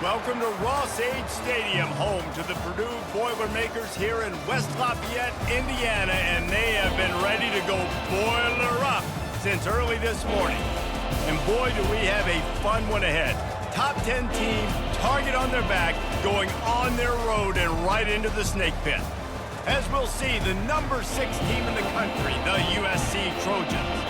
Welcome to Ross-Ade Stadium, home to the Purdue Boilermakers here in West Lafayette, Indiana, and they have been ready to go boiler up since early this morning. And boy, do we have a fun one ahead. Top 10 team, target on their back, going on their road and right into the snake pit. As we'll see, the number 6 team in the country, the USC Trojans,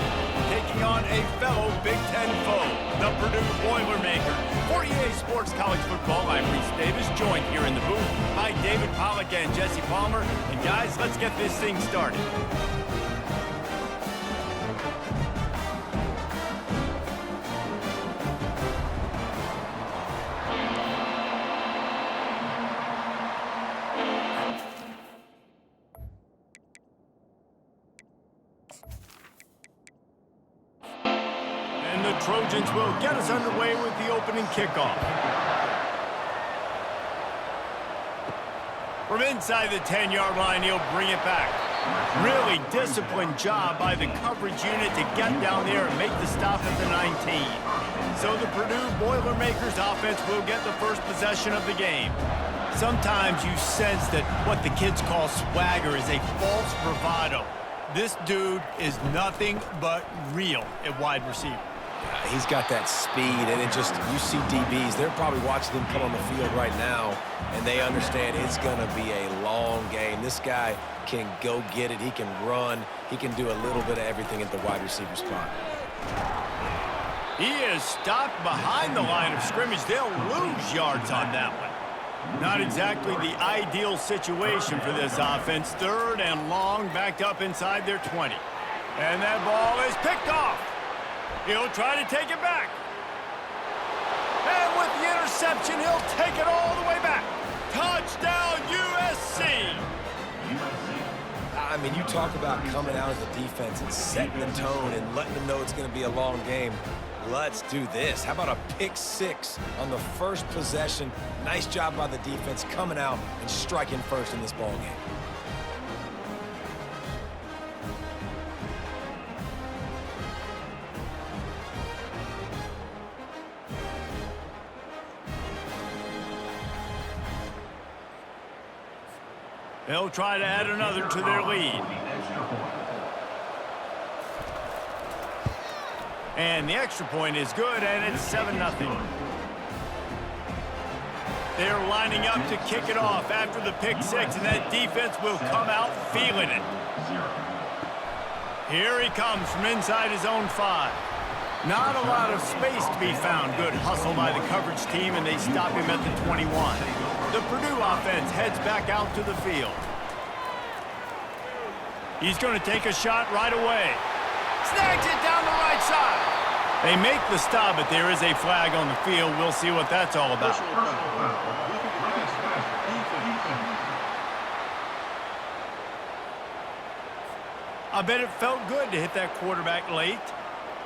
taking on a fellow Big Ten foe, the Purdue Boilermakers. For EA Sports College Football, I'm Reese Davis, joined here in the booth by David Pollack and Jesse Palmer. And guys, let's get this thing started. The Trojans will get us underway with the opening kickoff. From inside the 10-yard line, he'll bring it back. Really disciplined job by the coverage unit to get down there and make the stop at the 19. So the Purdue Boilermakers offense will get the first possession of the game. Sometimes you sense that what the kids call swagger is a false bravado. This dude is nothing but real at wide receiver. He's got that speed, and it just, you see DBs, they're probably watching him come on the field right now, and they understand it's going to be a long game. This guy can go get it. He can run. He can do a little bit of everything at the wide receiver spot. He is stopped behind the line of scrimmage. They'll lose yards on that one. Not exactly the ideal situation for this offense. 3rd and long, backed up inside their 20. And that ball is picked off. He'll try to take it back. And with the interception, he'll take it all the way back. Touchdown, USC! I mean, you talk about coming out as a defense and setting the tone and letting them know it's going to be a long game. Let's do this. How about a pick 6 on the first possession? Nice job by the defense coming out and striking first in this ball game. They'll try to add another to their lead. And the extra point is good, and it's 7-0. They're lining up to kick it off after the pick 6, and that defense will come out feeling it. Here he comes from inside his own 5. Not a lot of space to be found. Good hustle by the coverage team, and they stop him at the 21. The Purdue offense heads back out to the field. He's going to take a shot right away. Snags it down the right side. They make the stop, but there is a flag on the field. We'll see what that's all about. I bet it felt good to hit that quarterback late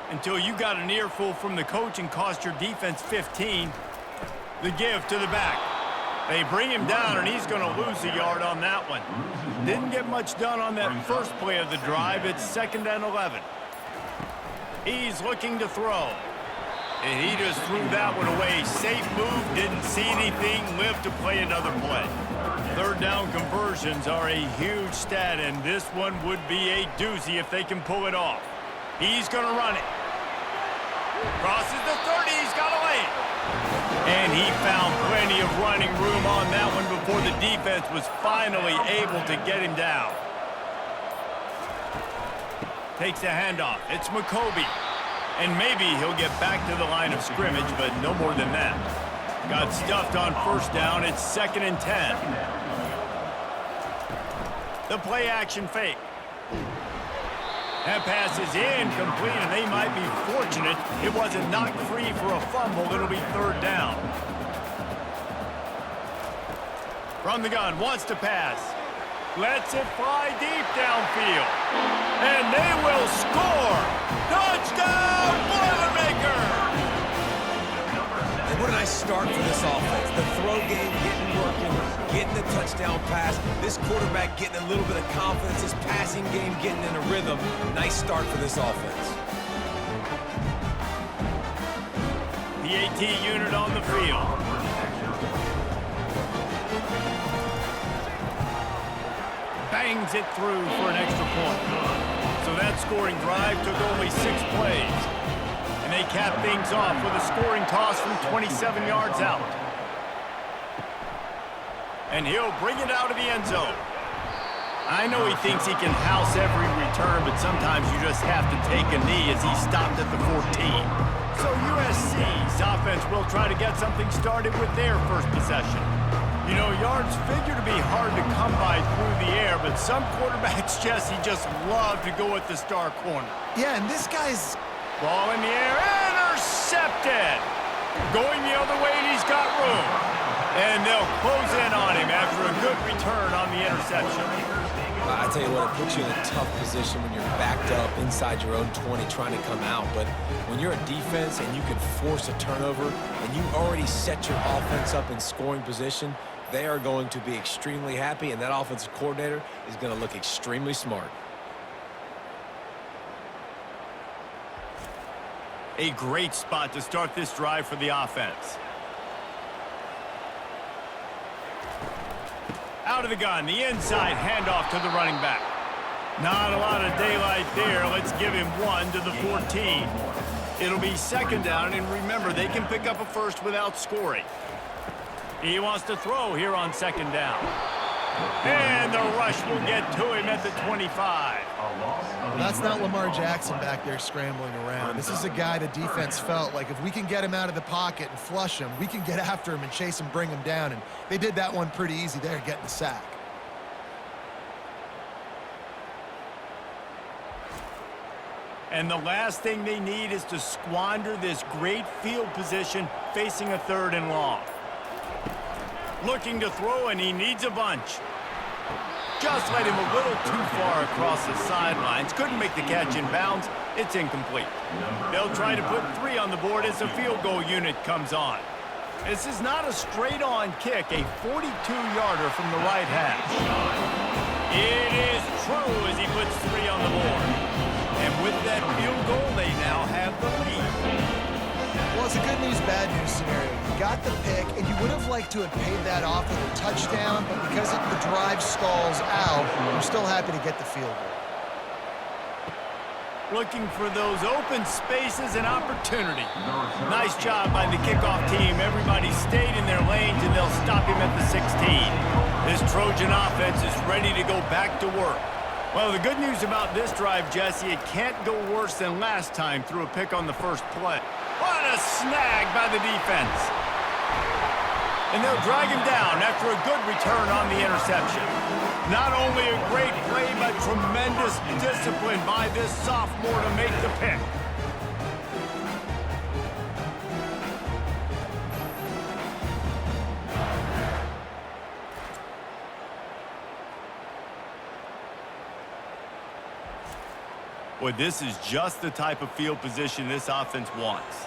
until you got an earful from the coach and cost your defense 15. The give to the back. They bring him down, and he's going to lose a yard on that one. Didn't get much done on that first play of the drive. It's 2nd and 11. He's looking to throw. And he just threw that one away. Safe move, didn't see anything, lived to play another play. 3rd down conversions are a huge stat, and this one would be a doozy if they can pull it off. He's going to run it. Crosses the 30, he's got to lay it. And he found plenty of running room on that one before the defense was finally able to get him down. Takes a handoff. It's McCoby. And maybe he'll get back to the line of scrimmage, but no more than that. Got stuffed on 1st down. It's 2nd and 10. The play action fake. That pass is incomplete, and they might be fortunate it wasn't knocked free for a fumble. It'll be 3rd down. From the gun, wants to pass. Lets it fly deep downfield. And they will score! Touchdown, Boilermakers! And what a nice start for this offense. The throw game getting working, getting the touchdown pass. This quarterback getting a little bit of confidence. This passing game getting in a rhythm. Nice start for this offense. The AT unit on the field. bangs it through for an extra point. So that scoring drive took only 6 plays. And they cap things off with a scoring toss from 27 yards out. And he'll bring it out of the end zone. I know he thinks he can house every return, but sometimes you just have to take a knee as he stopped at the 14. So USC's offense will try to get something started with their first possession. You know, yards figure to be hard to come by through the air, but some quarterbacks, Jesse, just love to go at the star corner. Yeah, and this guy's... Ball in the air, intercepted! Going the other way, and he's got room. And they'll close in on him after a good return on the interception. I tell you what, it puts you in a tough position when you're backed up inside your own 20 trying to come out. But when you're a defense and you can force a turnover and you already set your offense up in scoring position, they are going to be extremely happy, and that offensive coordinator is going to look extremely smart. A great spot to start this drive for the offense. Out of the gun, the inside handoff to the running back. Not a lot of daylight there. Let's give him 1 to the 14. It'll be second down, and remember, they can pick up a first without scoring. He wants to throw here on second down. And the rush will get to him at the 25. That's not Lamar Jackson back there scrambling around. This is a guy the defense felt like if we can get him out of the pocket and flush him, we can get after him and chase him, bring him down. And they did that one pretty easy there, getting the sack. And the last thing they need is to squander this great field position facing a 3rd and long. Looking to throw, and he needs a bunch. Just led him a little too far across the sidelines. Couldn't make the catch in bounds. It's incomplete. They'll try to put 3 on the board as the field goal unit comes on. This is not a straight-on kick, a 42-yarder from the right hash. It is true as he puts 3 on the board. And with that field goal, they now have the lead. Well, it's a good news, bad news scenario. You got the pick, and you would have liked to have paid that off with a touchdown, but because the drive stalls out, you're still happy to get the field goal. Looking for those open spaces and opportunity. Nice job by the kickoff team. Everybody stayed in their lanes, and they'll stop him at the 16. This Trojan offense is ready to go back to work. Well, the good news about this drive, Jesse, it can't go worse than last time through a pick on the first play. What a snag by the defense. And they'll drag him down after a good return on the interception. Not only a great play, but tremendous discipline by this sophomore to make the pick. Boy, this is just the type of field position this offense wants.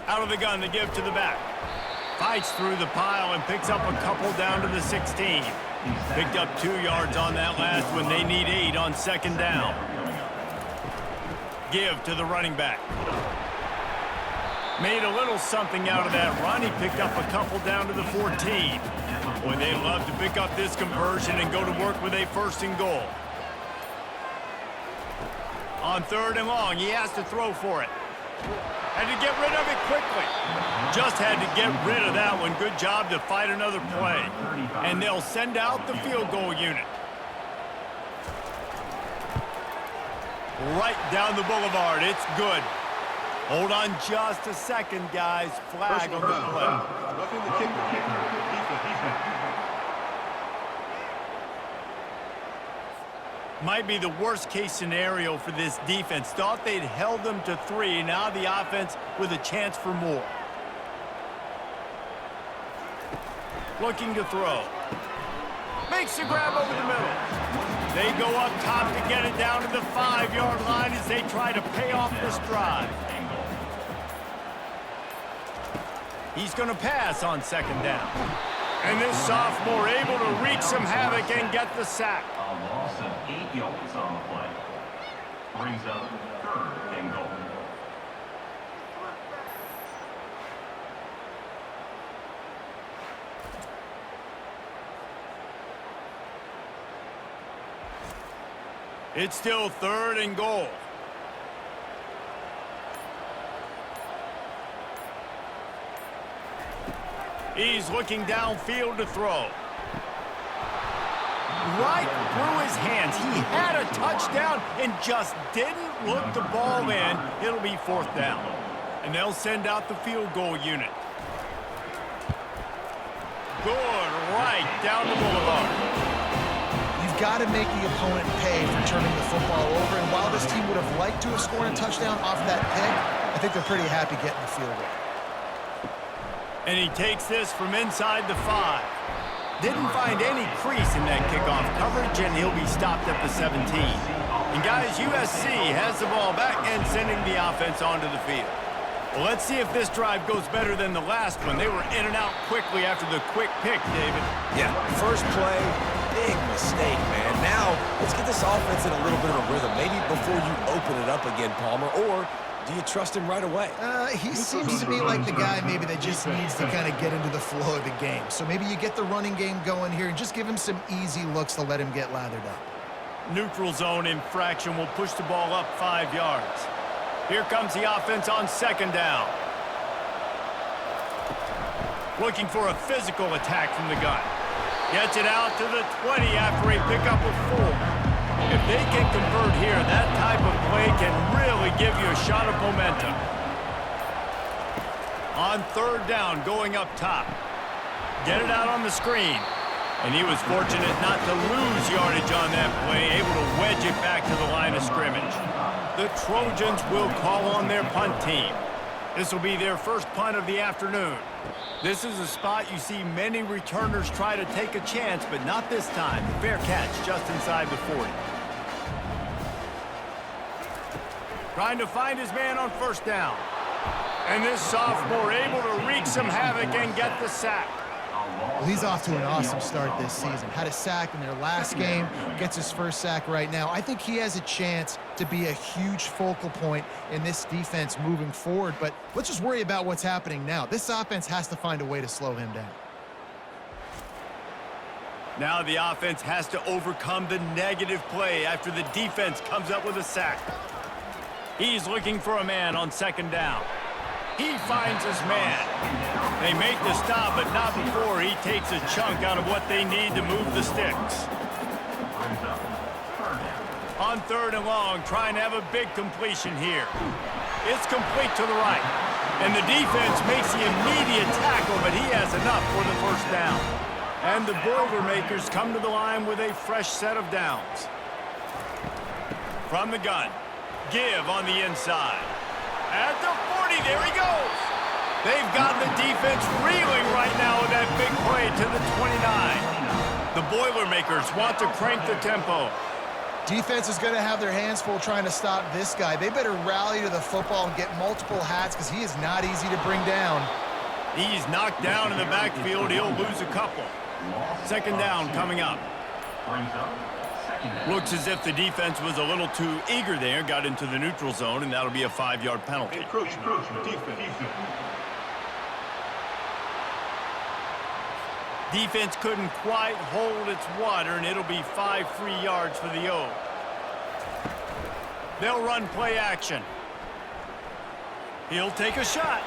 Out of the gun to give to the back. Fights through the pile and picks up a couple down to the 16. Picked up 2 yards on that last one. They need 8 on second down. Give to the running back. Made a little something out of that run. He picked up a couple down to the 14. Boy, they love to pick up this conversion and go to work with a 1st and goal. On 3rd and long, he has to throw for it. Had to get rid of it quickly. Just had to get rid of that one. Good job to fight another play. And they'll send out the field goal unit. Right down the boulevard. It's good. Hold on just a second, guys. Flag on the play. Roughing the kicker. Might be the worst-case scenario for this defense. Thought they'd held them to 3. Now the offense with a chance for more. Looking to throw. Makes the grab over the middle. They go up top to get it down to the 5-yard line as they try to pay off this drive. He's going to pass on second down. And this sophomore able to wreak some havoc and get the sack. A loss of 8 yards on the play. Brings up 3rd and goal. It's still 3rd and goal. He's looking downfield to throw. Right through his hands. He had a touchdown and just didn't look the ball in. It'll be 4th down. And they'll send out the field goal unit. Good, right down the boulevard. You've got to make the opponent pay for turning the football over. And while this team would have liked to have scored a touchdown off that pick, I think they're pretty happy getting the field goal. And he takes this from inside the 5. Didn't find any crease in that kickoff coverage, and he'll be stopped at the 17. And guys, USC has the ball back and sending the offense onto the field. Well, let's see if this drive goes better than the last one. They were in and out quickly after the quick pick, David. Yeah, first play, big mistake, man. Now, let's get this offense in a little bit of a rhythm. Maybe before you open it up again, Palmer, or do you trust him right away? He seems to me like the guy maybe that just needs to kind of get into the flow of the game. So maybe you get the running game going here and just give him some easy looks to let him get lathered up. Neutral zone infraction will push the ball up 5 yards. Here comes the offense on 2nd down. Looking for a physical attack from the gun. Gets it out to the 20 after a pickup of 4. If they can convert here, that type of play can really give you a shot of momentum. On 3rd down, going up top. Get it out on the screen. And he was fortunate not to lose yardage on that play, able to wedge it back to the line of scrimmage. The Trojans will call on their punt team. This will be their first punt of the afternoon. This is a spot you see many returners try to take a chance, but not this time. Fair catch just inside the 40. Trying to find his man on 1st down. And this sophomore able to wreak some havoc and get the sack. Well, he's off to an awesome start this season. Had a sack in their last game, gets his first sack right now. I think he has a chance to be a huge focal point in this defense moving forward, but let's just worry about what's happening now. This offense has to find a way to slow him down. Now the offense has to overcome the negative play after the defense comes up with a sack. He's looking for a man on 2nd down. He finds his man. They make the stop, but not before he takes a chunk out of what they need to move the sticks. On 3rd and long, trying to have a big completion here. It's complete to the right. And the defense makes the immediate tackle, but he has enough for the 1st down. And the Boilermakers come to the line with a fresh set of downs. From the gun, give on the inside. At the 40, there he goes. They've got the defense reeling right now with that big play to the 29. The Boilermakers want to crank the tempo. Defense is going to have their hands full trying to stop this guy. They better rally to the football and get multiple hats because he is not easy to bring down. He's knocked down in the backfield. He'll lose a couple. 2nd down coming up. Looks as if the defense was a little too eager there, got into the neutral zone, and that'll be a 5-yard penalty. Defense couldn't quite hold its water, and it'll be 5 free yards for the O. They'll run play action. He'll take a shot.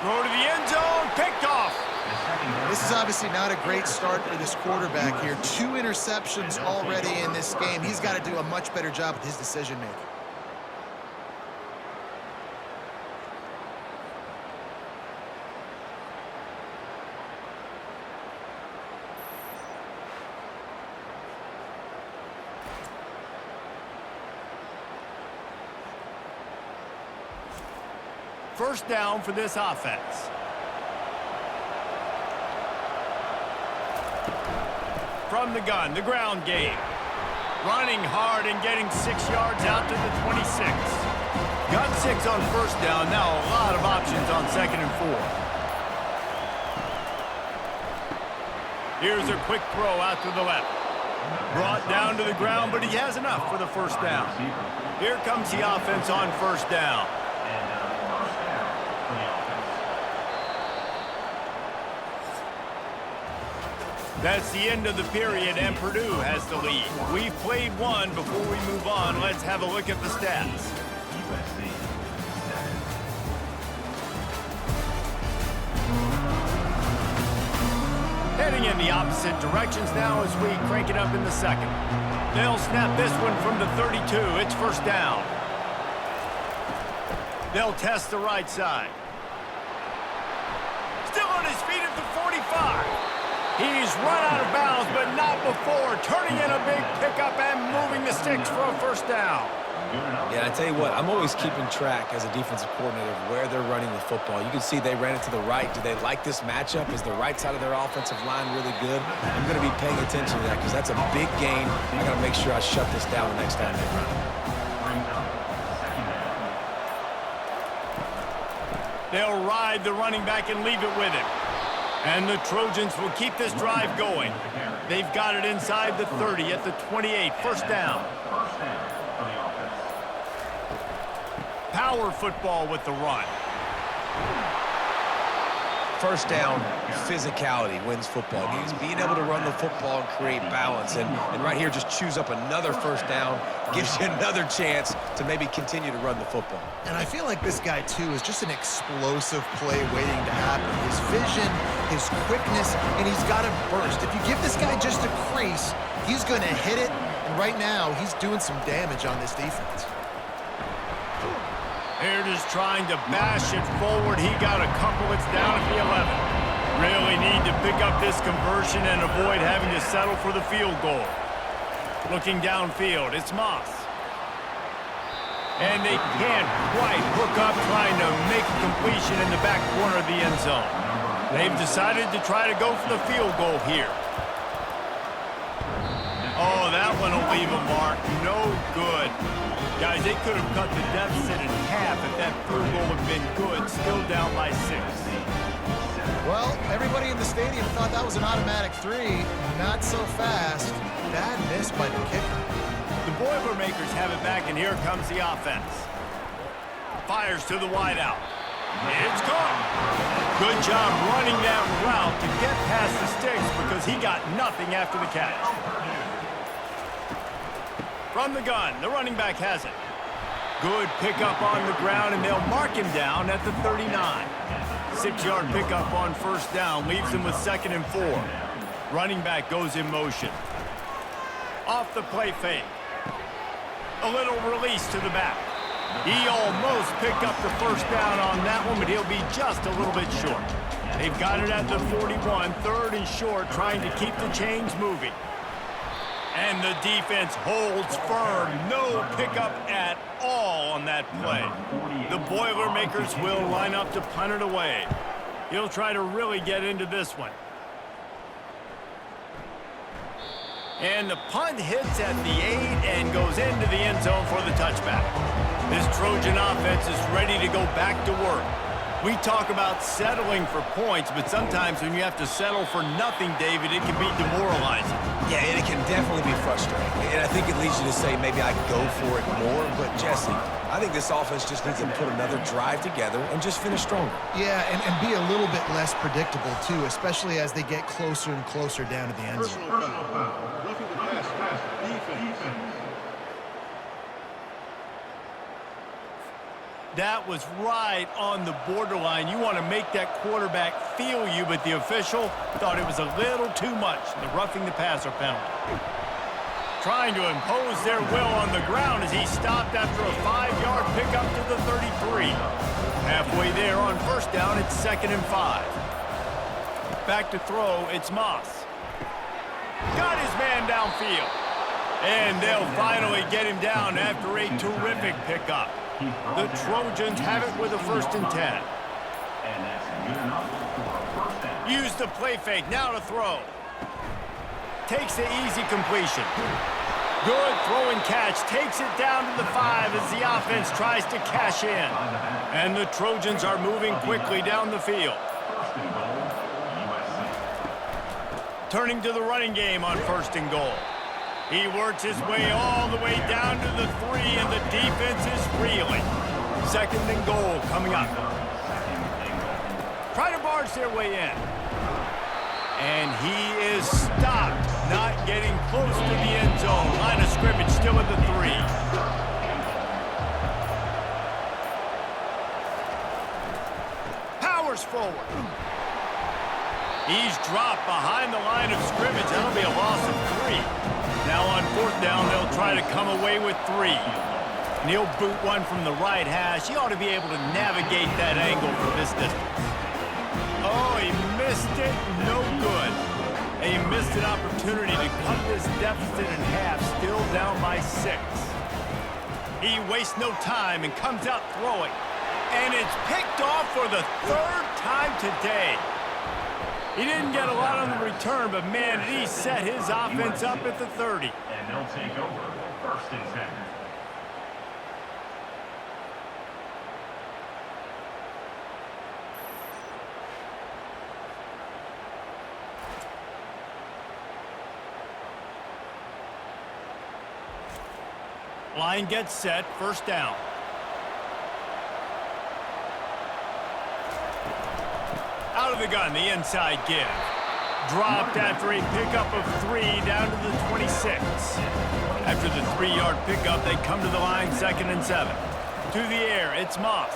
Throw to the end zone, picked off. This is obviously not a great start for this quarterback here. 2 interceptions already in this game. He's got to do a much better job with his decision-making. First down for this offense. From the gun, the ground game. Running hard and getting 6 yards out to the 26. Got 6 on 1st down. Now a lot of options on 2nd and 4. Here's a quick throw out to the left. Brought down to the ground, but he has enough for the 1st down. Here comes the offense on 1st down. That's the end of the period, and Purdue has the lead. We've played one. Before we move on, let's have a look at the stats. USC 7. Heading in the opposite directions now as we crank it up in the second. They'll snap this one from the 32. It's first down. They'll test the right side. Still on his feet at the 45. He's run out of bounds, but not before turning in a big pickup and moving the sticks for a first down. Yeah, I tell you what, I'm always keeping track as a defensive coordinator of where they're running the football. You can see they ran it to the right. Do they like this matchup? Is the right side of their offensive line really good? I'm going to be paying attention to that because that's a big gain. I got to make sure I shut this down the next time they run it. They'll ride the running back and leave it with him. And the Trojans will keep this drive going. They've got it inside the 30 at the 28. First down. Power football with the run. First down, physicality wins football games. Being able to run the football and create balance. And right here, just choose up another first down. Gives you another chance to maybe continue to run the football. And I feel like this guy, too, is just an explosive play waiting to happen. His vision, his quickness, and he's got a burst. If you give this guy just a crease, he's going to hit it. And right now, he's doing some damage on this defense. They're just trying to bash it forward. He got a couple. It's down at the 11. Really need to pick up this conversion and avoid having to settle for the field goal. Looking downfield, it's Moss. And they can't quite hook up trying to make a completion in the back corner of the end zone. They've decided to try to go for the field goal here. Oh, that one will leave a mark. No good. Guys, they could have cut the deficit in half if that field goal had been good. Still down by 6. Well, everybody in the stadium thought that was an automatic 3. Not so fast. Bad miss by the kicker. The Boilermakers have it back, and here comes the offense. Fires to the wideout. It's caught. Good job running that route to get past the sticks because he got nothing after the catch. From the gun, the running back has it. Good pickup on the ground, and they'll mark him down at the 39. 6-yard pickup on first down leaves him with 2nd and 4. Running back goes in motion. Off the play fake. A little release to the back. He almost picked up the first down on that one, but he'll be just a little bit short. They've got it at the 41, 3rd and short, trying to keep the chains moving. And the defense holds firm. No pickup at all on that play. The Boilermakers will line up to punt it away. He'll try to really get into this one. And the punt hits at the 8 and goes into the end zone for the touchback. This Trojan offense is ready to go back to work. We talk about settling for points, but sometimes when you have to settle for nothing, David, it can be demoralizing. Yeah, and it can definitely be frustrating. And I think it leads you to say maybe I go for it more. But, Jesse, I think this offense just needs to put another drive together and just finish stronger. Yeah, and be a little bit less predictable, too, especially as they get closer and closer down to the end zone. Roughing the pass, defense. That was right on the borderline. You want to make that quarterback feel you, but the official thought it was a little too much. The roughing the passer penalty. Trying to impose their will on the ground as he stopped after a 5-yard pickup to the 33. Halfway there on first down, it's 2nd and 5. Back to throw, it's Moss. Got his man downfield. And they'll finally get him down after a terrific pickup. The Trojans have it with a 1st and 10. And that's good enough for a first down. Use the play fake, now to throw. Takes the easy completion. Good throw and catch, takes it down to the 5 as the offense tries to cash in. And the Trojans are moving quickly down the field. First and goal, USC. Turning to the running game on 1st and goal. He works his way all the way down to the 3, and the defense is reeling. 2nd and goal coming up. Try to barge their way in. And he is close to the end zone. Line of scrimmage still at the 3. Powers forward. He's dropped behind the line of scrimmage. That'll be a loss of 3. Now on 4th down, they'll try to come away with 3. And he'll boot one from the right hash. He ought to be able to navigate that angle from this distance. Oh, he missed it. No good. He missed an opportunity to cut this deficit in half, still down by 6. He wastes no time and comes out throwing. And it's picked off for the 3rd time today. He didn't get a lot on the return, but man, did he set his offense up at the 30. And they'll take over 1st and 10. Line gets set, 1st down. Out of the gun, the inside give. Dropped after a pickup of 3 down to the 26. After the 3-yard pickup, they come to the line 2nd and 7. To the air, it's Moss.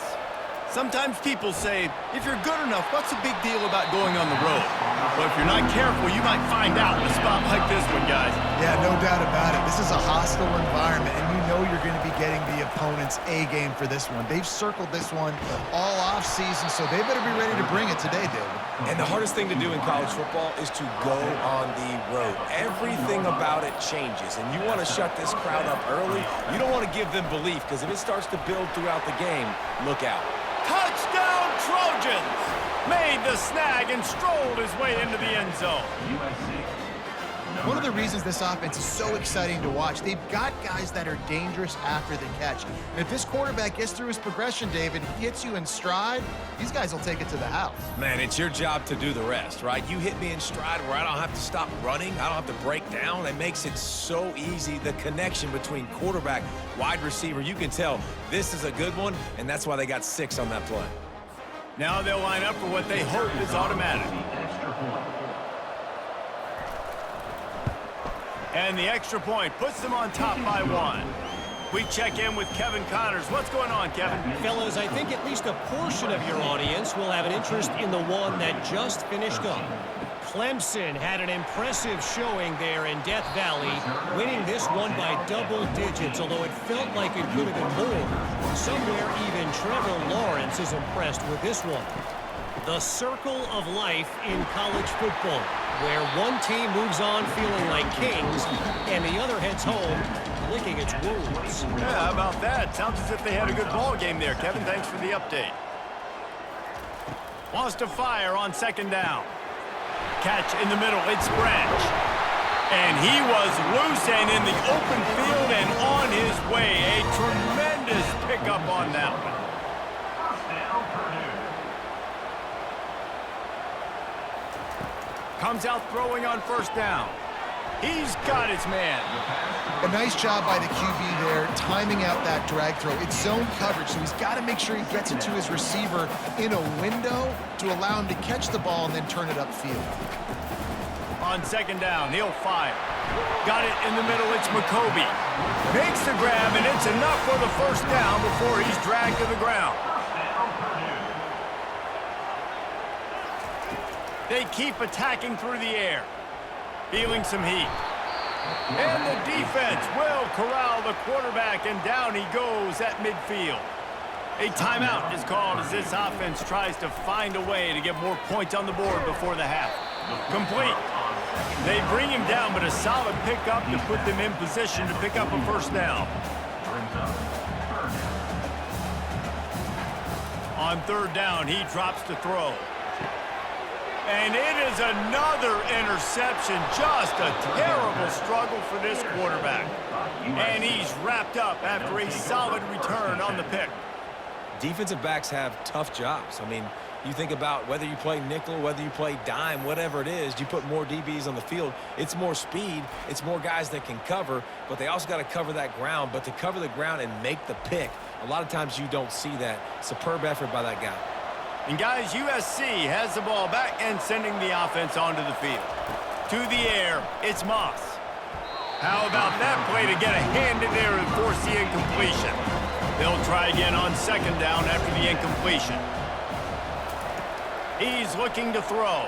Sometimes people say, if you're good enough, what's the big deal about going on the road? Well, if you're not careful, you might find out in a spot like this one, guys. Yeah, no doubt about it. This is a hostile environment, and you know you're going to be getting the opponent's A-game for this one. They've circled this one all off-season, so they better be ready to bring it today, David. And the hardest thing to do in college football is to go on the road. Everything about it changes, and you want to shut this crowd up early. You don't want to give them belief, because if it starts to build throughout the game, look out. Touchdown, Trojans! Made the snag and strolled his way into the end zone. One of the reasons this offense is so exciting to watch, they've got guys that are dangerous after the catch. And if this quarterback gets through his progression, David, he hits you in stride, these guys will take it to the house. Man, it's your job to do the rest, right? You hit me in stride where I don't have to stop running. I don't have to break down. It makes it so easy. The connection between quarterback, wide receiver, you can tell this is a good one, and that's why they got 6 on that play. Now they'll line up for what they hope is automatic. And the extra point puts them on top by 1. We check in with Kevin Connors. What's going on, Kevin? Fellas, I think at least a portion of your audience will have an interest in the one that just finished up. Clemson had an impressive showing there in Death Valley, winning this one by double digits, although it felt like it could have been more. Somewhere even Trevor Lawrence is impressed with this one. The circle of life in college football, where one team moves on feeling like kings and the other heads home licking its wounds. Yeah, how about that? Sounds as if they had a good ball game there, Kevin. Thanks for the update. Wants to fire on 2nd down. Catch in the middle, it's Branch. And he was loose and in the open field and on his way. A tremendous pickup on that one. Comes out throwing on 1st down. He's got his man. A nice job by the QB there, timing out that drag throw. It's zone coverage, so he's got to make sure he gets it to his receiver in a window to allow him to catch the ball and then turn it upfield. On 2nd down, he'll fire. Got it in the middle, it's McCoby. Makes the grab, and it's enough for the 1st down before he's dragged to the ground. They keep attacking through the air. Feeling some heat. And the defense will corral the quarterback, and down he goes at midfield. A timeout is called as this offense tries to find a way to get more points on the board before the half. Complete. They bring him down, but a solid pickup to put them in position to pick up a 1st down. On 3rd down, he drops to throw. And it is another interception. Just a terrible struggle for this quarterback. And he's wrapped up after a solid return on the pick. Defensive backs have tough jobs. I mean, you think about whether you play nickel, whether you play dime, whatever it is, you put more DBs on the field. It's more speed. It's more guys that can cover, but they also got to cover that ground. But to cover the ground and make the pick, a lot of times you don't see that. Superb effort by that guy. And guys, USC has the ball back and sending the offense onto the field. To the air, it's Moss. How about that play to get a hand in there and force the incompletion? They'll try again on second down after the incompletion. He's looking to throw.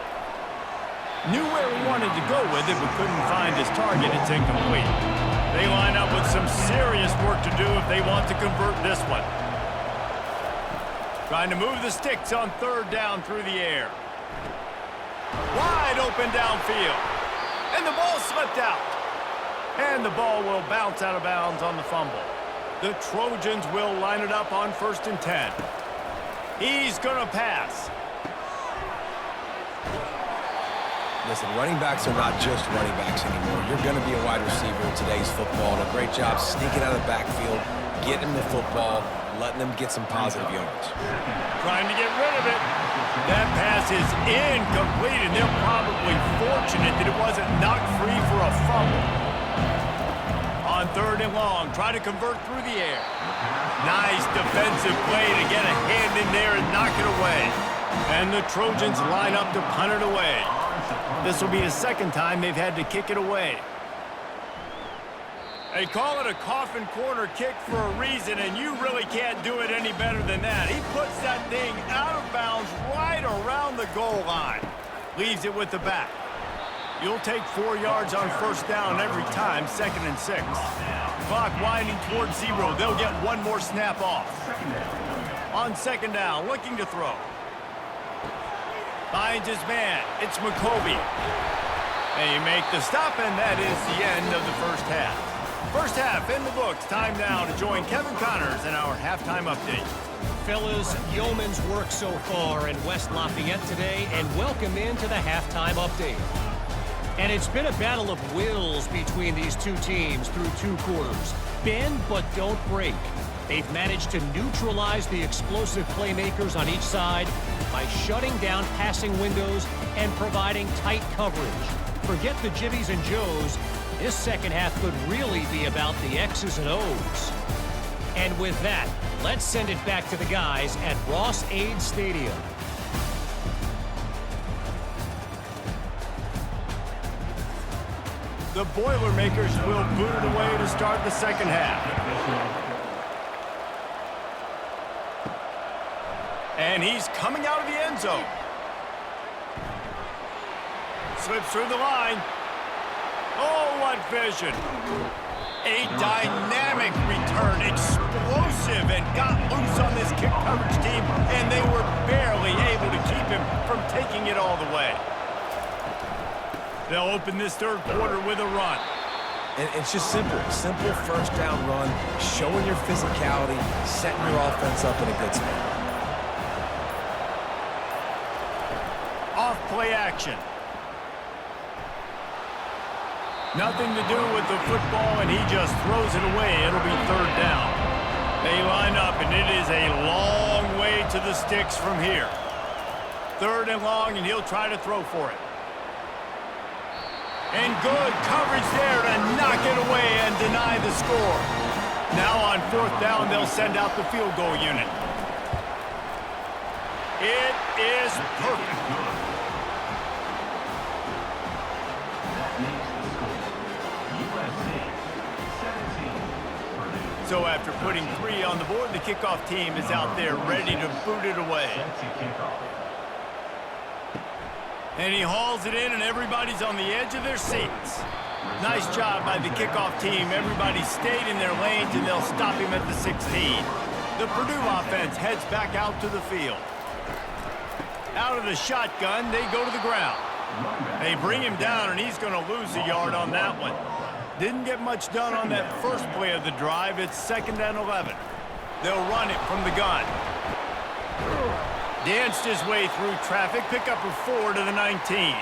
Knew where he wanted to go with it, but couldn't find his target. It's incomplete. They line up with some serious work to do if they want to convert this one. Trying to move the sticks on third down through the air. Wide open downfield. And the ball slipped out. And the ball will bounce out of bounds on the fumble. The Trojans will line it up on 1st and 10. He's going to pass. Listen, running backs are not just running backs anymore. You're going to be a wide receiver in today's football. And a great job sneaking out of the backfield, getting the football, letting them get some positive yards. Trying to get rid of it. That pass is incomplete, and they're probably fortunate that it wasn't knocked free for a fumble. On 3rd and long, try to convert through the air. Nice defensive play to get a hand in there and knock it away. And the Trojans line up to punt it away. This will be the second time they've had to kick it away. They call it a coffin corner kick for a reason, and you really can't do it any better than that. He puts that thing out of bounds right around the goal line. Leaves it with the back. You'll take 4 yards on 1st down every time, 2nd and 6. Clock winding towards 0. They'll get one more snap off. On 2nd down, looking to throw. Finds his man. It's McCoby. And you make the stop, and that is the end of the first half. First half in the books. Time now to join Kevin Connors in our halftime update. Fellas, yeoman's work so far in West Lafayette today, and welcome into the halftime update. And it's been a battle of wills between these two teams through 2 quarters. Bend but don't break. They've managed to neutralize the explosive playmakers on each side by shutting down passing windows and providing tight coverage. Forget the Jibbies and Joes. This second half could really be about the X's and O's. And with that, let's send it back to the guys at Ross-Ade Stadium. The Boilermakers will boot it away to start the second half. And he's coming out of the end zone. Slips through the line. Oh, what vision. A dynamic return, explosive, and got loose on this kick coverage team, and they were barely able to keep him from taking it all the way. They'll open this 3rd quarter with a run. And it's just simple. Simple 1st down run, showing your physicality, setting your offense up in a good spot. Off play action. Nothing to do with the football, and he just throws it away. It'll be 3rd down. They line up, and it is a long way to the sticks from here. 3rd and long, and he'll try to throw for it. And good coverage there to knock it away and deny the score. Now on 4th down, they'll send out the field goal unit. It is perfect. That makes the score USC 17, Purdue. So after putting 3 on the board, the kickoff team is out there ready to boot it away. And he hauls it in, and everybody's on the edge of their seats. Nice job by the kickoff team. Everybody stayed in their lanes, and they'll stop him at the 16. The Purdue offense heads back out to the field. Out of the shotgun, they go to the ground. They bring him down, and he's going to lose a yard on that one. Didn't get much done on that first play of the drive. It's 2nd and 11. They'll run it from the gun. Danced his way through traffic, pick up a 4 to the 19.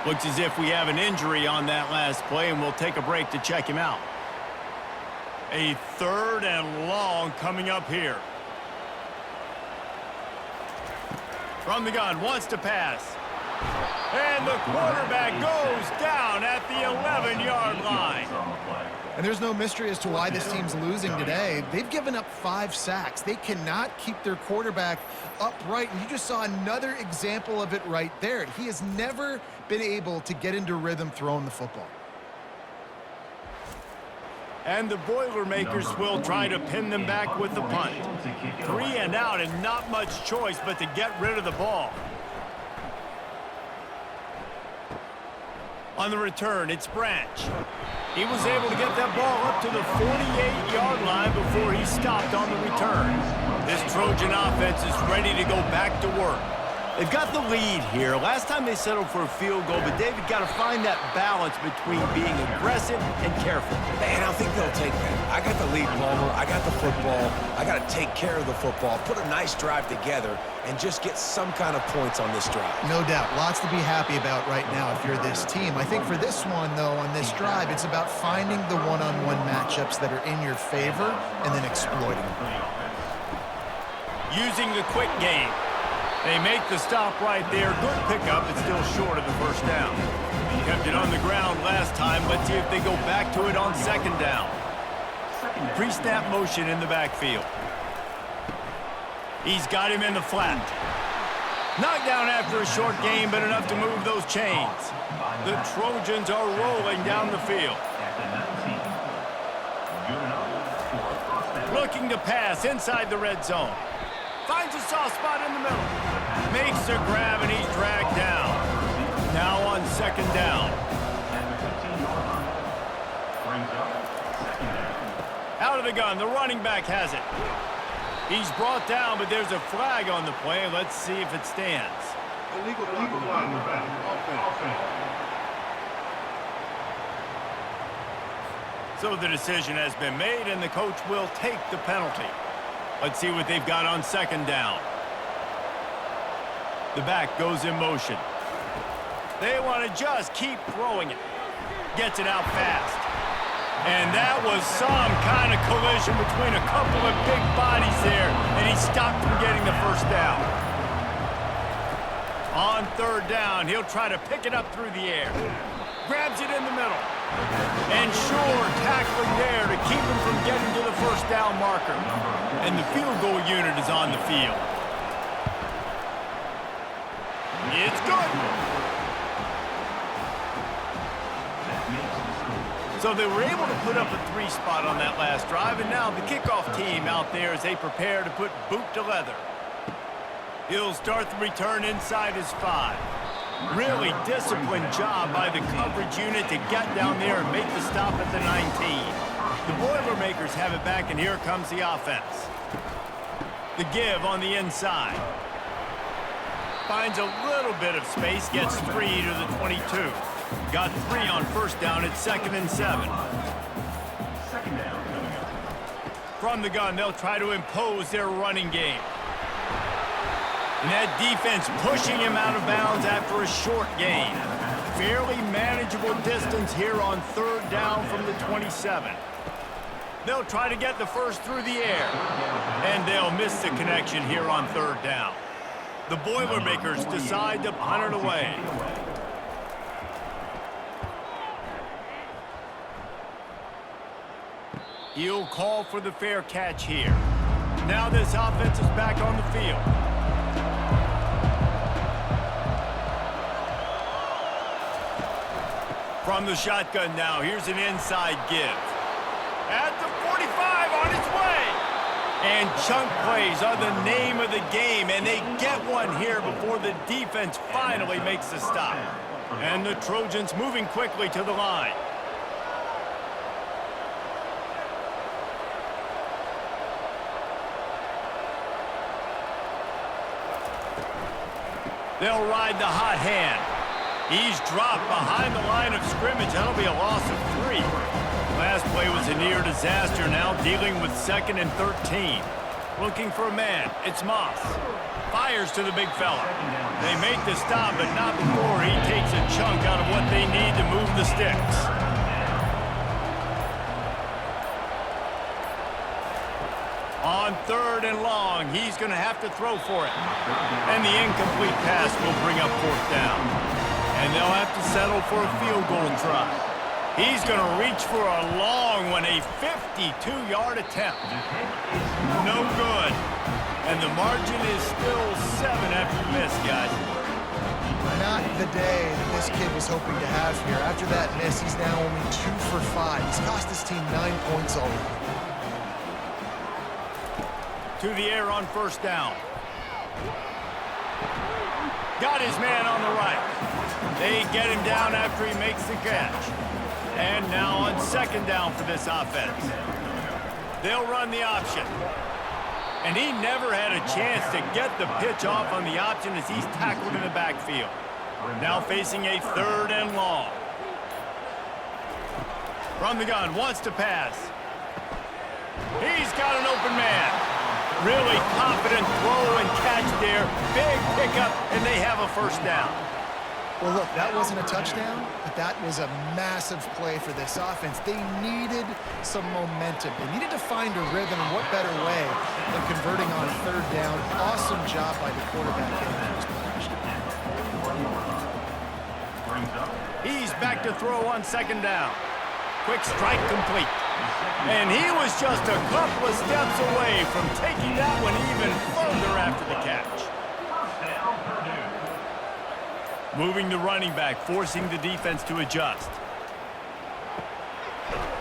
Looks as if we have an injury on that last play, and we'll take a break to check him out. A 3rd and long coming up here. From the gun, wants to pass. And the quarterback goes down at the 11-yard line. And there's no mystery as to why this team's losing today. They've given up 5 sacks. They cannot keep their quarterback upright, and you just saw another example of it right there. He has never been able to get into rhythm throwing the football. And the Boilermakers will try to pin them back with the punt. 3 and out and not much choice but to get rid of the ball. On the return, it's Branch. He was able to get that ball up to the 48-yard line before he stopped on the return. This Trojan offense is ready to go back to work. They've got the lead here. Last time they settled for a field goal, but David got to find that balance between being aggressive and careful. And I think they'll take that. I got the lead, Palmer. I got the football. I got to take care of the football, put a nice drive together, and just get some kind of points on this drive. No doubt. Lots to be happy about right now if you're this team. I think for this one, though, on this drive, it's about finding the one-on-one matchups that are in your favor and then exploiting them. Using the quick game. They make the stop right there. Good pickup, but still short of the first down. Kept it on the ground last time. Let's see if they go back to it on second down. Pre-snap motion in the backfield. He's got him in the flat. Knocked down after a short game, but enough to move those chains. The Trojans are rolling down the field. Looking to pass inside the red zone. Finds a soft spot in the middle. Makes a grab, and he's dragged down. Now on second down. Out of the gun, the running back has it. He's brought down, but there's a flag on the play. Let's see if it stands. Illegal flag on the back. Offense. So the decision has been made, and the coach will take the penalty. Let's see what they've got on second down. The back goes in motion. They want to just keep throwing it. Gets it out fast. And that was some kind of collision between a couple of big bodies there, and he stopped from getting the first down. On third down, he'll try to pick it up through the air. Grabs it in the middle. And sure, tackling there to keep him from getting to the first down marker. And the field goal unit is on the field. It's good. So they were able to put up a 3 spot on that last drive, and now the kickoff team out there as they prepare to put boot to leather. He'll start the return inside his 5. Really disciplined job by the coverage unit to get down there and make the stop at the 19. The Boilermakers have it back, and here comes the offense. The give on the inside. Finds a little bit of space, gets 3 to the 22. Got 3 on first down at 2nd and 7. From the gun, they'll try to impose their running game. And that defense pushing him out of bounds after a short gain. Fairly manageable distance here on third down from the 27. They'll try to get the first through the air. And they'll miss the connection here on third down. The Boilermakers decide to punt it away. He'll call for the fair catch here. Now this offense is back on the field. From the shotgun now, here's an inside give. At the 45, on its way. And chunk plays are the name of the game, and they get one here before the defense finally makes the stop. And the Trojans moving quickly to the line. They'll ride the hot hand. He's dropped behind the line of scrimmage. That'll be a loss of 3. Last play was a near disaster, now dealing with 2nd and 13. Looking for a man. It's Moss. Fires to the big fella. They make the stop, but not before he takes a chunk out of what they need to move the sticks. On third and long, he's going to have to throw for it. And the incomplete pass will bring up fourth down. And they'll have to settle for a field goal try. He's going to reach for a long one, a 52-yard attempt. No good. And the margin is still 7 after the miss, guys. Not the day that this kid was hoping to have here. After that miss, he's now only 2 for 5. He's cost his team 9 points already. To the air on first down. Got his man on the right. They get him down after he makes the catch. And now on second down for this offense. They'll run the option. And he never had a chance to get the pitch off on the option as he's tackled in the backfield. Now facing a 3rd and long. From the gun, wants to pass. He's got an open man. Really confident throw and catch there. Big pickup, and they have a first down. Well, look, that wasn't a touchdown, but that was a massive play for this offense. They needed some momentum. They needed to find a rhythm, and what better way than converting on 3rd down. Awesome job by the quarterback getting those possession. He's back to throw on second down. Quick strike complete. And he was just a couple of steps away from taking that one even further after the catch. Moving the running back, forcing the defense to adjust.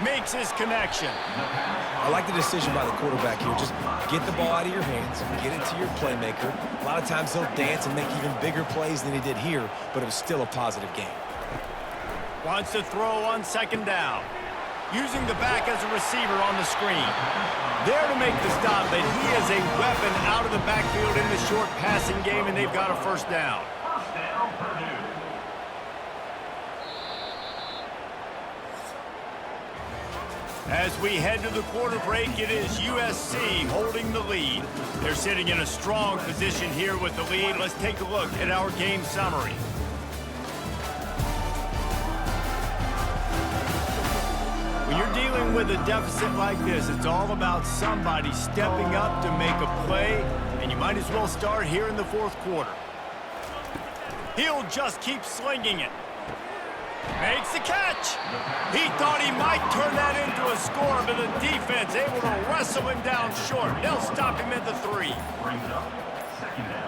Makes his connection. I like the decision by the quarterback here. Just get the ball out of your hands, get it to your playmaker. A lot of times he'll dance and make even bigger plays than he did here, but it was still a positive game. Wants to throw on second down. Using the back as a receiver on the screen. There to make the stop, that he is a weapon out of the backfield in the short passing game, and they've got a first down. As we head to the quarter break, it is USC holding the lead. They're sitting in a strong position here with the lead. Let's take a look at our game summary. When you're dealing with a deficit like this, it's all about somebody stepping up to make a play, and you might as well start here in the 4th quarter. He'll just keep slinging it. Makes the catch. He thought he might turn that into a score, but the defense able to wrestle him down short. They'll stop him at the 3. Brings up second down.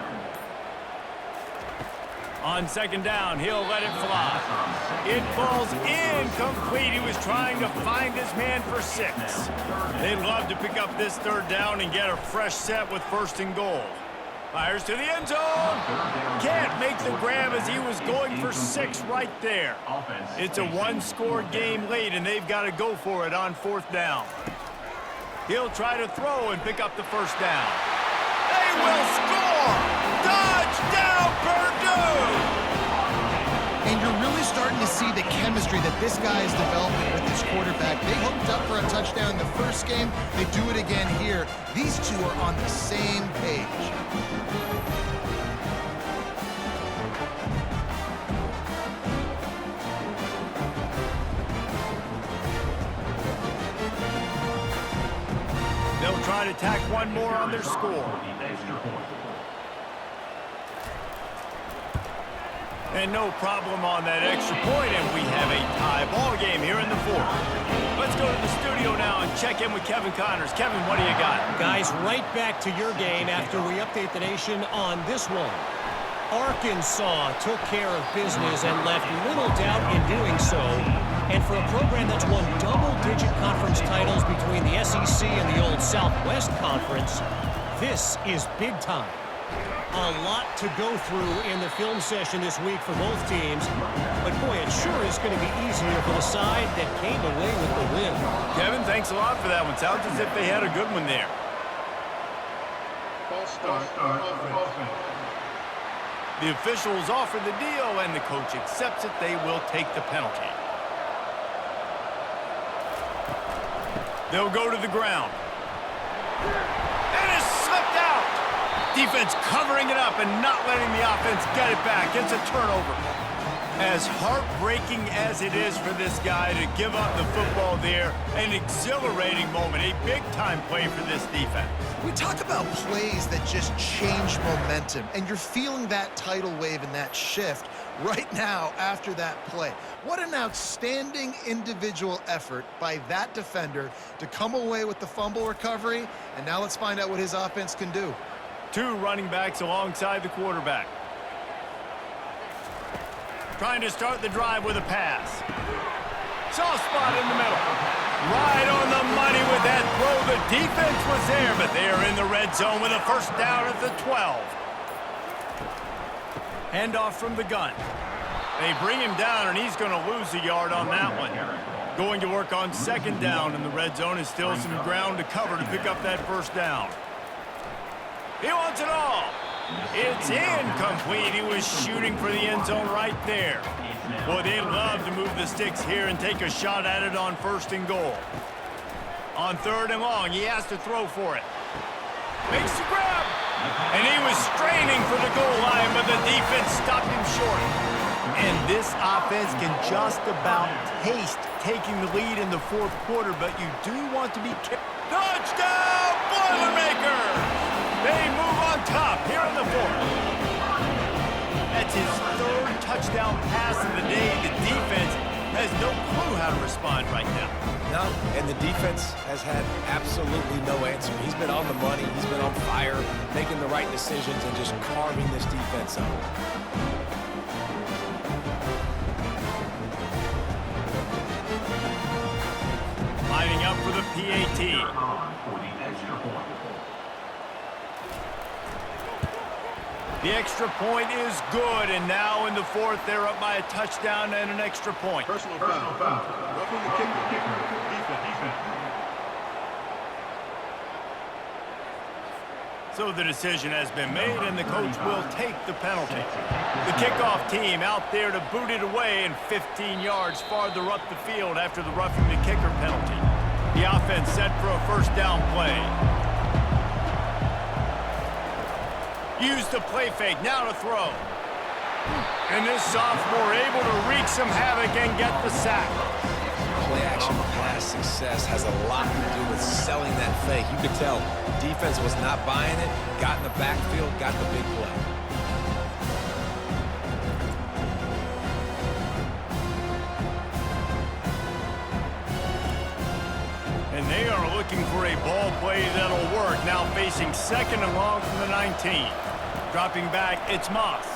On second down, he'll let it fly. It falls incomplete. He was trying to find his man for 6. They'd love to pick up this 3rd down and get a fresh set with 1st and goal. Fires to the end zone. Can't make the grab as he was going for 6 right there. It's a 1-score game late, and they've got to go for it on 4th down. He'll try to throw and pick up the 1st down. They will score! Touchdown, Purdue! And you're really starting to see the chemistry that this guy is developing with his quarterback. They hooked up for a touchdown in the first game. They do it again here. These two are on the same page. They'll try to tack one more on their score. And no problem on that extra point, and we have a tie ball game here in the 4th. Let's go to the studio now and check in with Kevin Connors. Kevin, what do you got? Guys, right back to your game after we update the nation on this one. Arkansas took care of business and left little doubt in doing so. And for a program that's won double-digit conference titles between the SEC and the old Southwest Conference, this is big time. A lot to go through in the film session this week for both teams. But, boy, it sure is going to be easier for the side that came away with the win. Kevin, thanks a lot for that one. Sounds as if they had a good one there. False start. Offense. The officials offer the deal, and the coach accepts it. They will take the penalty. They'll go to the ground. And it's slipped out. Defense covering it up and not letting the offense get it back. It's a turnover. As heartbreaking as it is for this guy to give up the football there, an exhilarating moment, a big-time play for this defense. We talk about plays that just change momentum, and you're feeling that tidal wave and that shift right now after that play. What an outstanding individual effort by that defender to come away with the fumble recovery, and now let's find out what his offense can do. 2 running backs alongside the quarterback. trying to start the drive with a pass. Soft spot in the middle. Right on the money with that throw. The defense was there, but they are in the red zone with a first down at the 12. Handoff from the gun. They bring him down, and he's going to lose a yard on that one. Going to work on second down in the red zone is still some ground to cover to pick up that first down. He wants it all. It's incomplete. He was shooting for the end zone right there. Boy, they love to move the sticks here and take a shot at it on first and goal. On third and long, he has to throw for it. Makes the grab. And he was straining for the goal line, but the defense stopped him short. And this offense can just about taste taking the lead in the fourth quarter, but you do want to be careful. Touchdown, Boilermakers! They move on top here in the fourth. That's his third touchdown pass of the day. The defense has no clue how to respond right now. No, and the defense has had absolutely no answer. He's been on the money. He's been on fire, making the right decisions and just carving this defense up. Lining up for the PAT. For the extra point. The extra point is good, and now in the fourth, they're up by a touchdown and an extra point. Personal foul. Roughing the kicker. Defense. So the decision has been made, and the coach will take the penalty. The kickoff team out there to boot it away and 15 yards farther up the field after the roughing the kicker penalty. The offense set for a first down play. Use the play fake, now to throw. And this sophomore able to wreak some havoc and get the sack. Play action pass success has a lot to do with selling that fake. You could tell defense was not buying it, got in the backfield, got the big play. And they are looking for a ball play that'll work. Now facing second and long from the 19. Dropping back, it's Moss.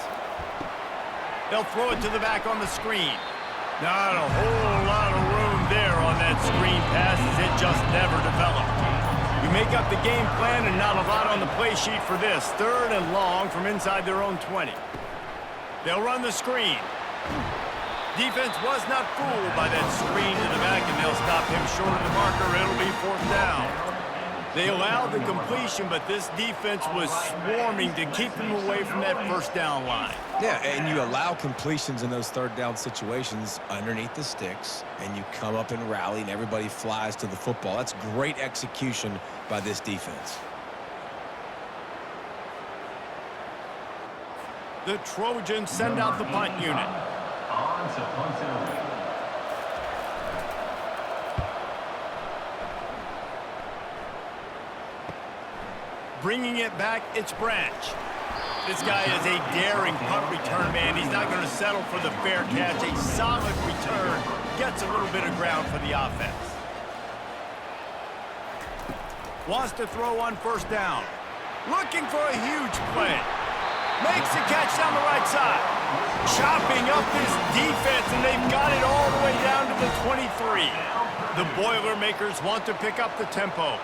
They'll throw it to the back on the screen. Not a whole lot of room there on that screen pass as it just never developed. You make up the game plan and not a lot on the play sheet for this. Third and long from inside their own 20. They'll run the screen. Defense was not fooled by that screen to the back, and they'll stop him short of the marker. It'll be fourth down. They allowed the completion, but this defense was swarming to keep them away from that first down line. Yeah, and you allow completions in those third down situations underneath the sticks, and you come up and rally, and everybody flies to the football. That's great execution by this defense. The Trojans send out the punt unit. On to punting. Bringing it back, it's Branch. This guy is a daring punt return man. He's not going to settle for the fair catch. A solid return gets a little bit of ground for the offense. Wants to throw on first down. Looking for a huge play. Makes the catch down the right side. Chopping up this defense, and they've got it all the way down to the 23. The Boilermakers want to pick up the tempo.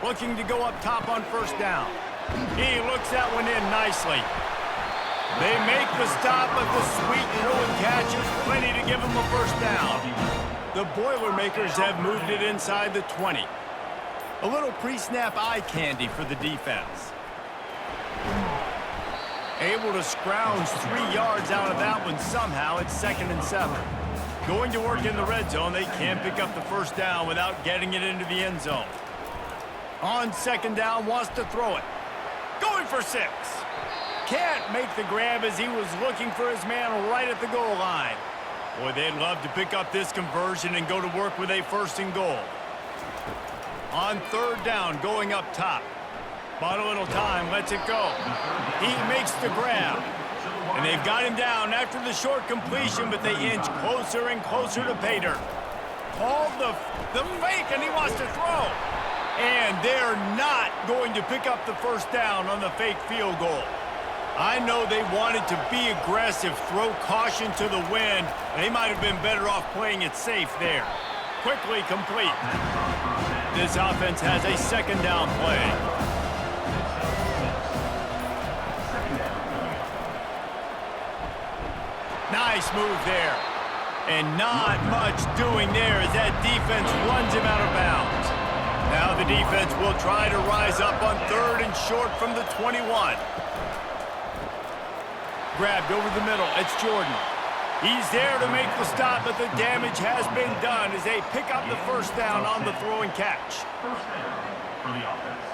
Looking to go up top on first down. He looks that one in nicely. They make the stop, but the sweet throwing catch is plenty to give them a first down. The Boilermakers have moved it inside the 20. A little pre-snap eye candy for the defense. Able to scrounge 3 yards out of that one somehow. It's 2nd and 7. Going to work in the red zone. They can't pick up the first down without getting it into the end zone. On second down, wants to throw it. Going for 6. Can't make the grab as he was looking for his man right at the goal line. Boy, they'd love to pick up this conversion and go to work with a first and goal. On third down, going up top. Bought a little time, lets it go. He makes the grab. And they've got him down after the short completion, but they inch closer and closer to pay dirt. called the fake, and he wants to throw. And they're not going to pick up the first down on the fake field goal. I know they wanted to be aggressive, throw caution to the wind. They might have been better off playing it safe there. Quickly complete. This offense has a second down play. Nice move there. And not much doing there as that defense runs him out of bounds. Now the defense will try to rise up on 3rd and short from the 21. Grabbed over the middle. It's Jordan. He's there to make the stop, but the damage has been done as they pick up the first down on the throw and catch. First down for the offense.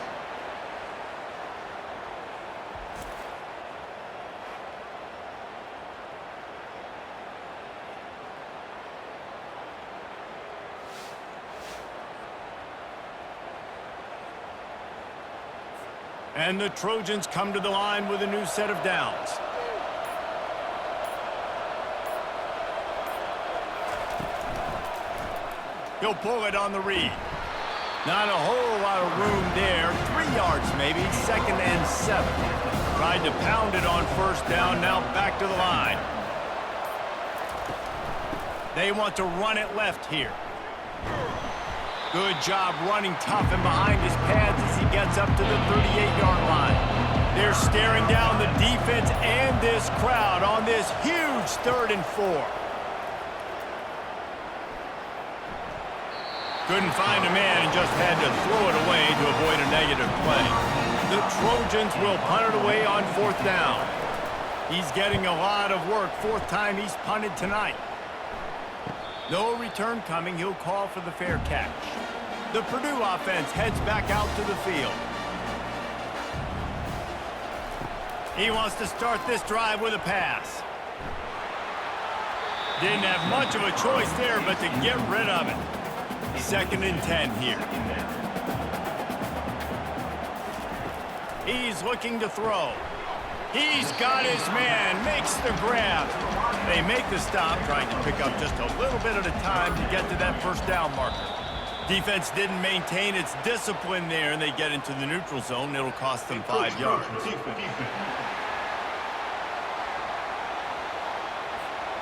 And the Trojans come to the line with a new set of downs. He'll pull it on the read. Not a whole lot of room there. 3 yards maybe, 2nd and 7. Tried to pound it on first down, now back to the line. They want to run it left here. Good job running tough and behind his pads as he gets up to the 38-yard line. They're staring down the defense and this crowd on this huge 3rd and 4. Couldn't find a man and just had to throw it away to avoid a negative play. The Trojans will punt it away on 4th down. He's getting a lot of work. 4th time he's punted tonight. No return coming. He'll call for the fair catch. The Purdue offense heads back out to the field. He wants to start this drive with a pass. Didn't have much of a choice there, but to get rid of it. 2nd and 10 here. He's looking to throw. He's got his man, makes the grab. They make the stop, trying to pick up just a little bit at a time to get to that first down marker. Defense didn't maintain its discipline there, and they get into the neutral zone. It'll cost them 5 yards.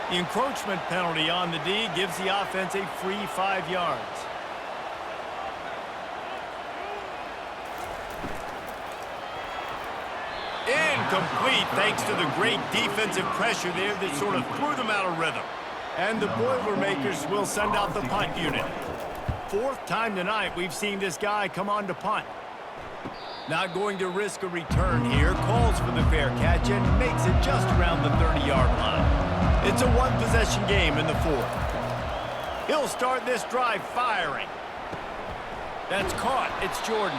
The encroachment penalty on the D gives the offense a free 5 yards. Incomplete thanks to the great defensive pressure there that sort of threw them out of rhythm. And the Boilermakers will send out the punt unit. 4th time tonight we've seen this guy come on to punt. Not going to risk a return here. Calls for the fair catch and makes it just around the 30-yard line. It's a one-possession game in the 4th. He'll start this drive firing. That's caught. It's Jordan.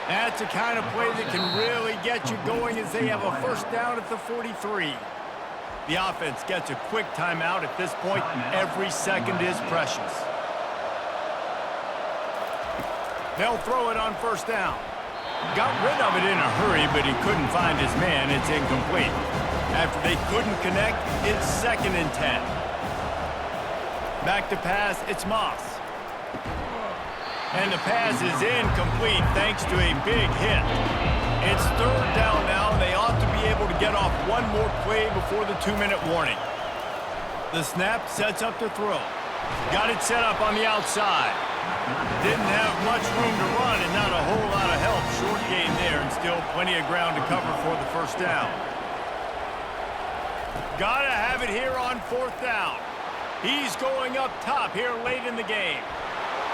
That's the kind of play that can really get you going as they have a first down at the 43. The offense gets a quick timeout at this point. Every second is precious. They'll throw it on first down. Got rid of it in a hurry, but he couldn't find his man. It's incomplete. After they couldn't connect, it's 2nd and 10. Back to pass, it's Moss. And the pass is incomplete thanks to a big hit. It's 3rd down now, and they ought to be able to get off one more play before the 2-minute warning. The snap sets up the throw. Got it set up on the outside. Didn't have much room to run and not a whole lot of help. Short gain there and still plenty of ground to cover for the first down. Gotta have it here on 4th down. He's going up top here late in the game.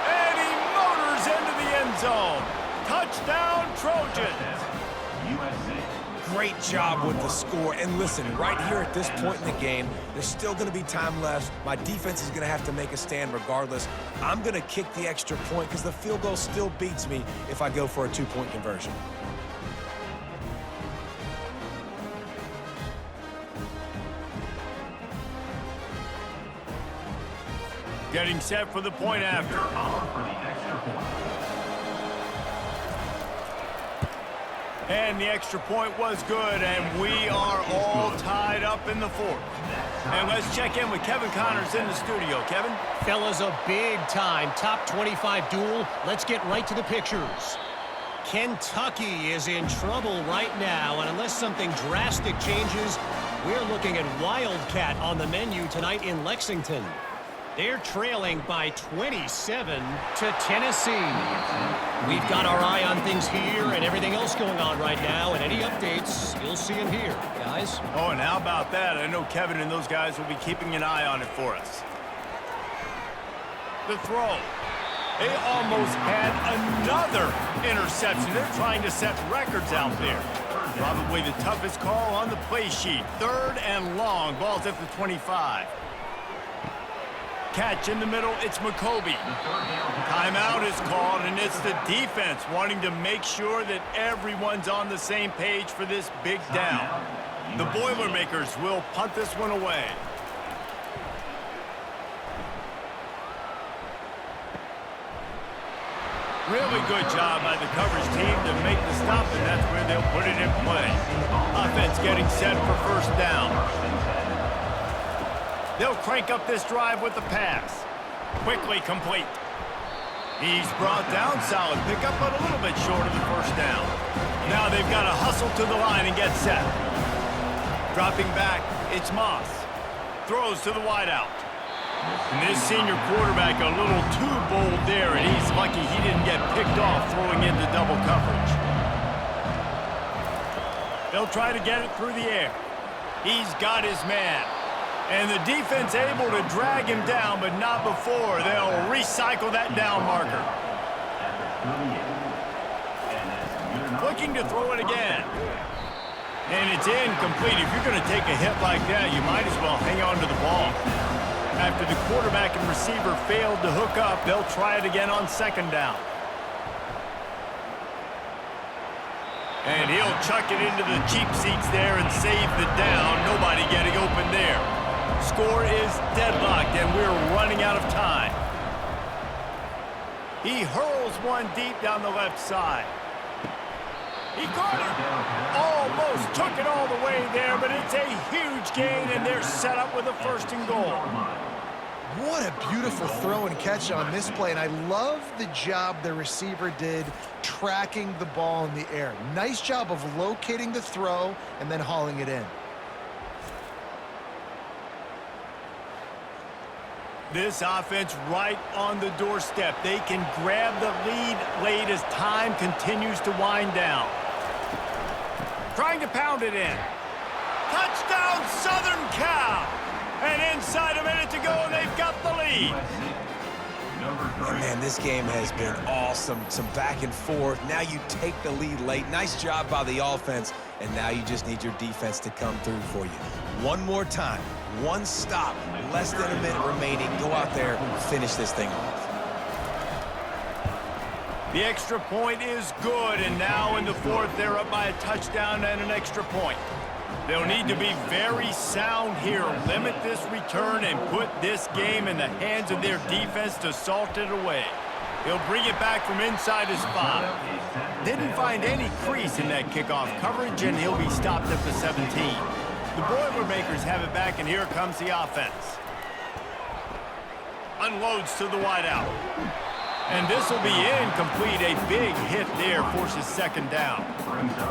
And he motors into the end zone. Touchdown, Trojans. USC. Great job with the score. And listen, right here at this point in the game, there's still going to be time left. My defense is going to have to make a stand regardless. I'm going to kick the extra point because the field goal still beats me if I go for a 2-point conversion. Getting set for the point after. For the extra point. And the extra point was good, and we are all tied up in the fourth. And let's check in with Kevin Connors in the studio. Kevin? Fellas, a big-time top 25 duel. Let's get right to the pictures. Kentucky is in trouble right now, and unless something drastic changes, we're looking at Wildcat on the menu tonight in Lexington. They're trailing by 27 to Tennessee. We've got our eye on things here and everything else going on right now, and any updates, you'll see them here, guys. Oh, and how about that? I know Kevin and those guys will be keeping an eye on it for us. The throw. They almost had another interception. They're trying to set records out there. Probably the toughest call on the play sheet. 3rd and long. Ball's at the 25. Catch in the middle, it's McCoby. Timeout is called, and it's the defense wanting to make sure that everyone's on the same page for this big down. The Boilermakers will punt this one away. Really good job by the coverage team to make the stop, and that's where they'll put it in play. Offense getting set for first down. They'll crank up this drive with the pass. Quickly complete. He's brought down. Solid pickup, but a little bit short of the first down. Now they've got to hustle to the line and get set. Dropping back, it's Moss. Throws to the wideout. And this senior quarterback a little too bold there, and he's lucky he didn't get picked off throwing into double coverage. They'll try to get it through the air. He's got his man. And the defense able to drag him down, but not before. They'll recycle that down marker. Looking to throw it again. And it's incomplete. If you're going to take a hit like that, you might as well hang on to the ball. After the quarterback and receiver failed to hook up, they'll try it again on 2nd down. And he'll chuck it into the cheap seats there and save the down. Nobody getting open there. Score is deadlocked, and we're running out of time. He hurls one deep down the left side. He caught it. Almost took it all the way there, but it's a huge gain, and they're set up with a 1st and goal. What a beautiful throw and catch on this play, and I love the job the receiver did tracking the ball in the air. Nice job of locating the throw and then hauling it in. This offense right on the doorstep. They can grab the lead late as time continues to wind down. Trying to pound it in. Touchdown, Southern Cal! And inside a minute to go, and they've got the lead. And man, this game has been awesome. Some back and forth. Now you take the lead late. Nice job by the offense. And now you just need your defense to come through for you. One more time. One stop. Less than a minute remaining. Go out there and finish this thing off. The extra point is good, and now in the 4th, they're up by a touchdown and an extra point. They'll need to be very sound here. Limit this return and put this game in the hands of their defense to salt it away. He'll bring it back from inside his 5. Didn't find any crease in that kickoff coverage, and he'll be stopped at the 17. The Boilermakers have it back, and here comes the offense. Unloads to the wideout. And this will be incomplete. A big hit there forces 2nd down.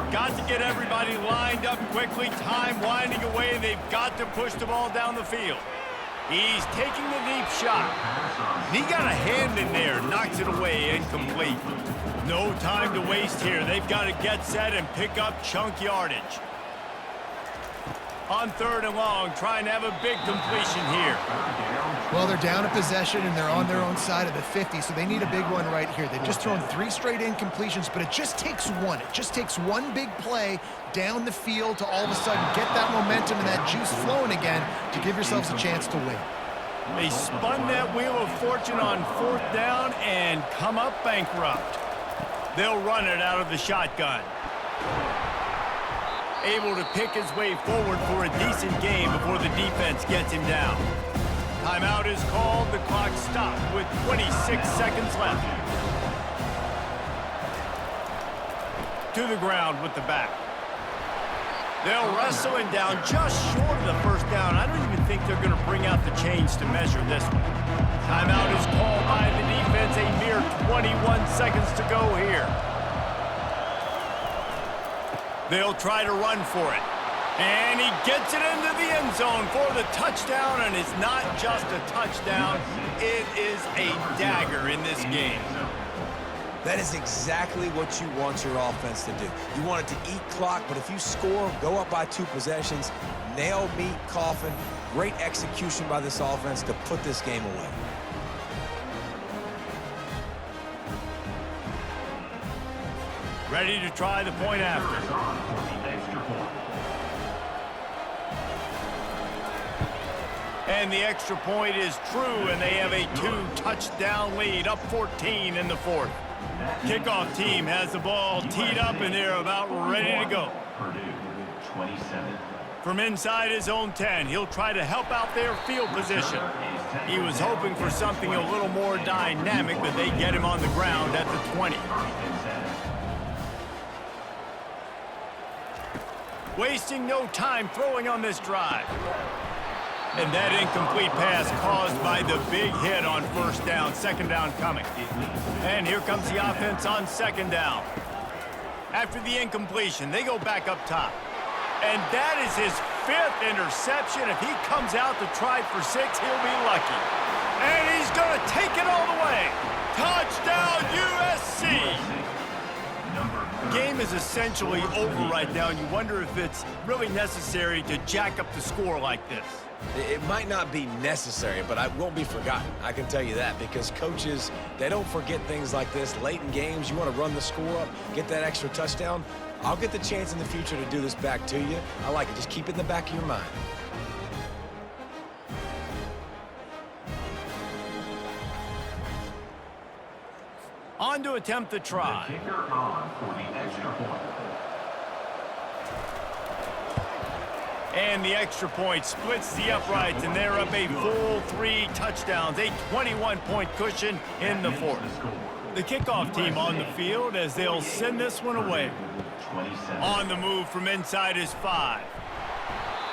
Got to get everybody lined up quickly. Time winding away. They've got to push the ball down the field. He's taking the deep shot. He got a hand in there. Knocks it away. Incomplete. No time to waste here. They've got to get set and pick up chunk yardage. On 3rd and long, trying to have a big completion here. Well, they're down a possession, and they're on their own side of the 50, so they need a big one right here. They've just thrown 3 straight incompletions, but it just takes one. It just takes one big play down the field to all of a sudden get that momentum and that juice flowing again to give yourselves a chance to win. They spun that wheel of fortune on 4th down and come up bankrupt. They'll run it out of the shotgun. Able to pick his way forward for a decent game before the defense gets him down. Timeout is called. The clock stopped with 26 seconds left. to the ground with the back. They'll wrestle him down just short of the first down. I don't even think they're going to bring out the chains to measure this one. Timeout is called by the defense. A mere 21 seconds to go here. They'll try to run for it. And he gets it into the end zone for the touchdown, and it's not just a touchdown. It is a dagger in this game. That is exactly what you want your offense to do. You want it to eat clock, but if you score, go up by 2 possessions, nail, meet, coffin. Great execution by this offense to put this game away. Ready to try the point after. And the extra point is true, and they have a 2-touchdown lead, up 14 in the fourth. Kickoff team has the ball teed up, and they're about ready to go. Purdue, 27. From inside his own 10, he'll try to help out their field position. He was hoping for something a little more dynamic, but they get him on the ground at the 20. Wasting no time throwing on this drive. And that incomplete pass caused by the big hit on first down, second down coming. And here comes the offense on second down. After the incompletion, they go back up top. And that is his 5th interception. If he comes out to try for 6, he'll be lucky. And he's going to take it all the way. Touchdown, USC! The game is essentially over right now, and you wonder if it's really necessary to jack up the score like this. It might not be necessary, but it won't be forgotten. I can tell you that, because coaches, they don't forget things like this. Late in games, you want to run the score up, get that extra touchdown. I'll get the chance in the future to do this back to you. I like it. Just keep it in the back of your mind. On to attempt the try. The kicker on for the extra point. And the extra point splits the uprights, and they're up a full 3 touchdowns, a 21-point cushion in the fourth. The kickoff team on the field as they'll send this one away. On the move from inside is 5.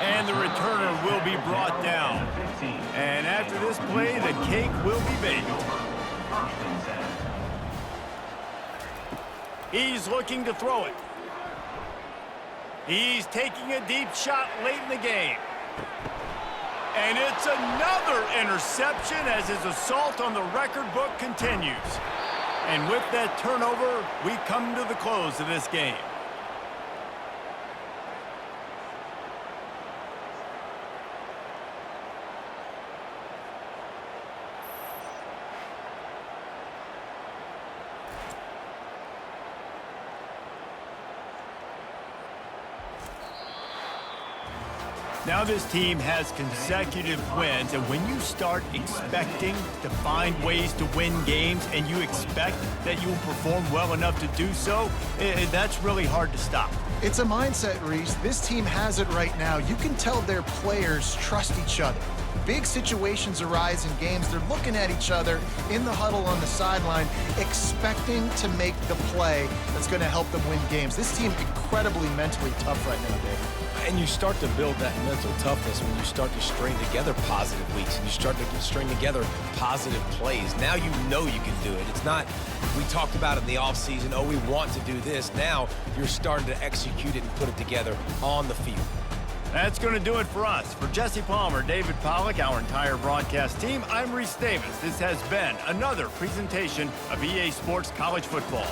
And the returner will be brought down. And after this play, the cake will be baked. He's looking to throw it. He's taking a deep shot late in the game. And it's another interception as his assault on the record book continues. And with that turnover, we come to the close of this game. Now this team has consecutive wins, and when you start expecting to find ways to win games and you expect that you will perform well enough to do so, that's really hard to stop. It's a mindset, Reese. This team has it right now. You can tell their players trust each other. Big situations arise in games. They're looking at each other in the huddle on the sideline, expecting to make the play that's going to help them win games. This team incredibly mentally tough right now, Dave. And you start to build that mental toughness when you start to string together positive weeks and you start to string together positive plays. Now you know you can do it. It's not, we talked about it in the offseason, oh, we want to do this. Now you're starting to execute it and put it together on the field. That's going to do it for us. For Jesse Palmer, David Pollack, our entire broadcast team, I'm Reese Davis. This has been another presentation of EA Sports College Football.